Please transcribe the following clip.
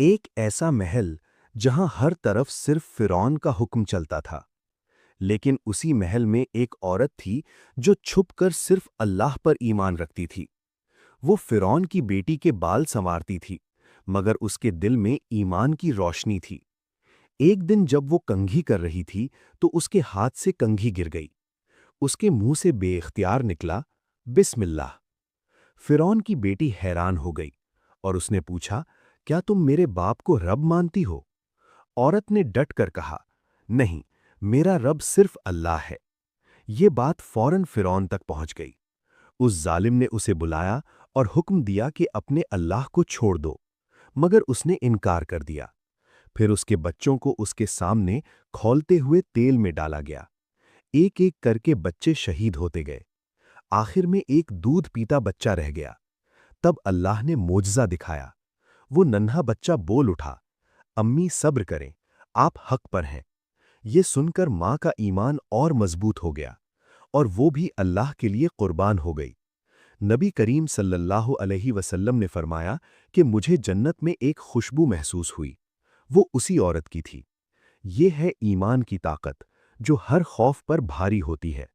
ایک ایسا محل جہاں ہر طرف صرف فرعون کا حکم چلتا تھا، لیکن اسی محل میں ایک عورت تھی جو چھپ کر صرف اللہ پر ایمان رکھتی تھی۔ وہ فرعون کی بیٹی کے بال سنوارتی تھی، مگر اس کے دل میں ایمان کی روشنی تھی۔ ایک دن جب وہ کنگھی کر رہی تھی تو اس کے ہاتھ سے کنگھی گر گئی۔ اس کے منہ سے بے اختیار نکلا، بسم اللہ۔ فرعون کی بیٹی حیران ہو گئی اور اس نے پوچھا، کیا تم میرے باپ کو رب مانتی ہو؟ عورت نے ڈٹ کر کہا، نہیں، میرا رب صرف اللہ ہے۔ یہ بات فوراً فرعون تک پہنچ گئی۔ اس ظالم نے اسے بلایا اور حکم دیا کہ اپنے اللہ کو چھوڑ دو، مگر اس نے انکار کر دیا۔ پھر اس کے بچوں کو اس کے سامنے کھولتے ہوئے تیل میں ڈالا گیا۔ ایک ایک کر کے بچے شہید ہوتے گئے۔ آخر میں ایک دودھ پیتا بچہ رہ گیا۔ تب اللہ نے معجزہ دکھایا۔ وہ ننھا بچہ بول اٹھا، امی صبر کریں، آپ حق پر ہیں۔ یہ سن کر ماں کا ایمان اور مضبوط ہو گیا، اور وہ بھی اللہ کے لیے قربان ہو گئی۔ نبی کریم صلی اللہ علیہ وسلم نے فرمایا کہ مجھے جنت میں ایک خوشبو محسوس ہوئی، وہ اسی عورت کی تھی۔ یہ ہے ایمان کی طاقت جو ہر خوف پر بھاری ہوتی ہے۔